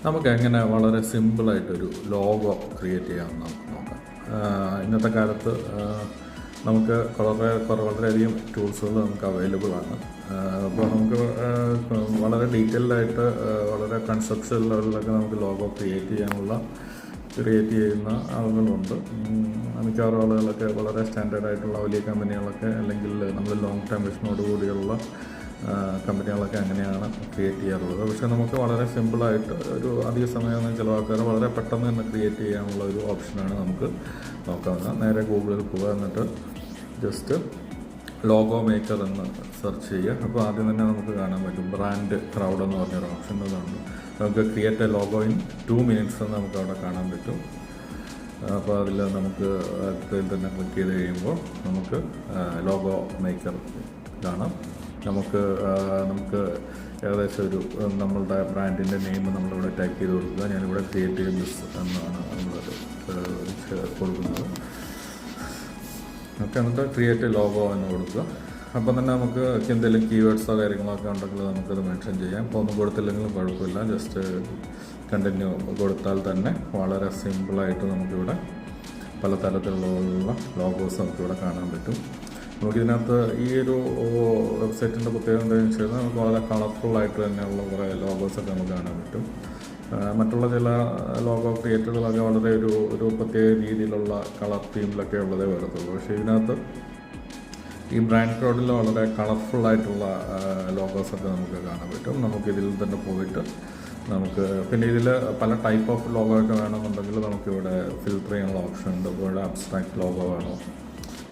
നമുക്ക് എങ്ങനെ വളരെ സിമ്പിളായിട്ടൊരു ലോഗോ ക്രിയേറ്റ് ചെയ്യാമെന്ന് നമുക്ക് നോക്കാം. ഇന്നത്തെ കാലത്ത് നമുക്ക് വളരെയധികം ടൂൾസുകൾ നമുക്ക് അവൈലബിൾ ആണ്. അപ്പോൾ നമുക്ക് വളരെ ഡീറ്റെയിൽഡായിട്ട് വളരെ കൺസെപ്ച്വൽ ലെവലിലൊക്കെ നമുക്ക് ലോഗോ ക്രിയേറ്റ് ചെയ്യുന്ന ആളുകളുണ്ട്. മിക്കവാറും ആളുകളൊക്കെ വളരെ സ്റ്റാൻഡേർഡായിട്ടുള്ള വലിയ കമ്പനികളൊക്കെ അല്ലെങ്കിൽ നമ്മൾ ലോങ് ടൈം വിഷനോട് കൂടിയുള്ള കമ്പനികളൊക്കെ അങ്ങനെയാണ് ക്രിയേറ്റ് ചെയ്യാറുള്ളത്. പക്ഷേ നമുക്ക് വളരെ സിമ്പിളായിട്ട് ഒരു അധിക സമയമൊന്നും ചിലവാക്കാതെ വളരെ പെട്ടെന്ന് തന്നെ ക്രിയേറ്റ് ചെയ്യാനുള്ള ഒരു ഓപ്ഷനാണ് നമുക്ക് നോക്കാവുന്നത്. നേരെ ഗൂഗിളിൽ പോകുക, എന്നിട്ട് ജസ്റ്റ് ലോഗോ മേക്കർ എന്ന് സെർച്ച് ചെയ്യുക. അപ്പോൾ ആദ്യം തന്നെ നമുക്ക് കാണാൻ പറ്റും ബ്രാൻഡ് ക്രൗഡ് എന്ന് പറഞ്ഞൊരു ഓപ്ഷൻ ഉണ്ട്. നമുക്ക് create A logo in 2 minutes എന്ന് നമുക്ക് അവിടെ കാണാൻ പറ്റും. അപ്പോൾ അതിൽ നമുക്ക് അതിൽ തന്നെ ക്ലിക്ക് ചെയ്ത് കഴിയുമ്പോൾ നമുക്ക് ലോഗോ മേക്കർ കാണാം. നമുക്ക് ഏകദേശം ഒരു നമ്മളുടെ ബ്രാൻഡിൻ്റെ നെയിം നമ്മളിവിടെ ടൈപ്പ് ചെയ്ത് കൊടുക്കുക. ഞാനിവിടെ ക്രിയേറ്റീവ് ബിസ് എന്നാണ് നമ്മളത് കൊടുക്കുന്നത്. ഓക്കെ, എന്നിട്ട് ക്രിയേറ്റ് ലോഗോ എന്ന് കൊടുക്കുക. അപ്പം തന്നെ നമുക്ക് എന്തെങ്കിലും കീവേഡ്സോ കാര്യങ്ങളൊക്കെ ഉണ്ടെങ്കിൽ നമുക്കത് മെൻഷൻ ചെയ്യാം. ഇപ്പോൾ ഒന്നും കൊടുത്തില്ലെങ്കിലും കുഴപ്പമില്ല. ജസ്റ്റ് കണ്ടിന്യൂ കൊടുത്താൽ തന്നെ വളരെ സിമ്പിളായിട്ട് നമുക്കിവിടെ പല തരത്തിലുള്ള ലോഗോസ് നമുക്കിവിടെ കാണാൻ പറ്റും. നമുക്കിതിനകത്ത് ഈ ഒരു വെബ്സൈറ്റിൻ്റെ പ്രത്യേകത എന്താണെന്ന് വെച്ച് കഴിഞ്ഞാൽ നമുക്ക് വളരെ കളർഫുള്ളായിട്ട് തന്നെയുള്ള കുറേ ലോഗോസൊക്കെ നമുക്ക് കാണാൻ പറ്റും. മറ്റുള്ള ചില ലോഗോ ക്രിയേറ്ററുകളൊക്കെ വളരെ ഒരു പ്രത്യേക രീതിയിലുള്ള കളർ തീമിലൊക്കെ ഉള്ളതേ വരത്തുള്ളൂ. പക്ഷേ ഇതിനകത്ത് ഈ ബ്രാൻഡ് ക്രൗഡിൽ വളരെ കളർഫുള്ളായിട്ടുള്ള ലോഗോസൊക്കെ നമുക്ക് കാണാൻ പറ്റും. നമുക്കിതിൽ തന്നെ പോയിട്ട് നമുക്ക് പിന്നെ ഇതിൽ പല ടൈപ്പ് ഓഫ് ലോഗോ ഒക്കെ വേണമെന്നുണ്ടെങ്കിൽ നമുക്കിവിടെ ഫിൽറ്റർ ചെയ്യാനുള്ള ഓപ്ഷൻ ഉണ്ട്. ഇപ്പോൾ ഇവിടെ അബ്സ്ട്രാക്ട് ലോഗോ വേണോ,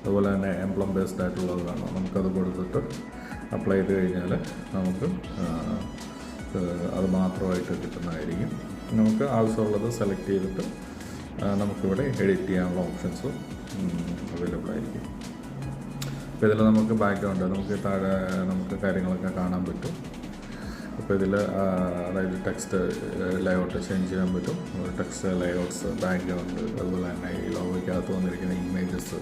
അതുപോലെ തന്നെ എംബ്ലം ബേസ്ഡ് ആയിട്ടുള്ളത് വേണോ, നമുക്കത് കൊടുത്തിട്ട് അപ്ലൈ ചെയ്ത് കഴിഞ്ഞാൽ നമുക്ക് അത് മാത്രമായിട്ട് കിട്ടുന്നതായിരിക്കും. നമുക്ക് ആവശ്യമുള്ളത് സെലക്ട് ചെയ്തിട്ട് നമുക്കിവിടെ എഡിറ്റ് ചെയ്യാനുള്ള ഓപ്ഷൻസ് അവൈലബിൾ ആയിരിക്കും. അപ്പോൾ ഇതിൽ നമുക്ക് ബാക്ക്ഗ്രൗണ്ട് നമുക്ക് താഴെ നമുക്ക് കാര്യങ്ങളൊക്കെ കാണാൻ പറ്റും. അപ്പോൾ ഇതിൽ അതായത് ടെക്സ്റ്റ് ലേഔട്ട് ചേഞ്ച് ചെയ്യാൻ പറ്റും. ടെക്സ്റ്റ് ലേഔട്ട്സ്, ബാക്ക്ഗ്രൗണ്ട്, അതുപോലെ തന്നെ ഈ ലോഗോയ്ക്കകത്ത് വന്നിരിക്കുന്ന ഇമേജസ്,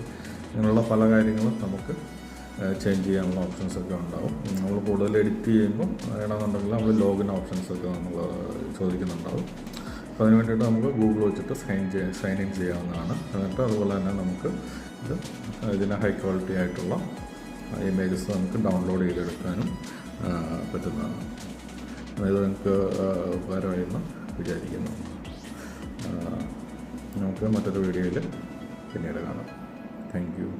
ഇങ്ങനെയുള്ള പല കാര്യങ്ങളും നമുക്ക് ചേഞ്ച് ചെയ്യാനുള്ള ഓപ്ഷൻസൊക്കെ ഉണ്ടാവും. നമ്മൾ കൂടുതൽ എഡിറ്റ് ചെയ്യുമ്പോൾ വേണമെന്നുണ്ടെങ്കിൽ നമ്മൾ ലോഗിൻ ഓപ്ഷൻസൊക്കെ നമ്മൾ ചോദിക്കുന്നുണ്ടാവും. അപ്പോൾ അതിന് വേണ്ടിയിട്ട് നമുക്ക് ഗൂഗിൾ വെച്ചിട്ട് സൈൻ ഇൻ ചെയ്യാവുന്നതാണ്. എന്നിട്ട് അതുപോലെ തന്നെ നമുക്ക് ഇതിന് ഹൈ ക്വാളിറ്റി ആയിട്ടുള്ള ഇമേജസ് നമുക്ക് ഡൗൺലോഡ് ചെയ്തെടുക്കാനും പറ്റുന്നതാണ്. ഇത് നിങ്ങൾക്ക് ഉപകാരമായെന്ന് വിചാരിക്കുന്നു. നമുക്ക് മറ്റൊരു വീഡിയോയിൽ പിന്നീട് കാണാം. Thank you.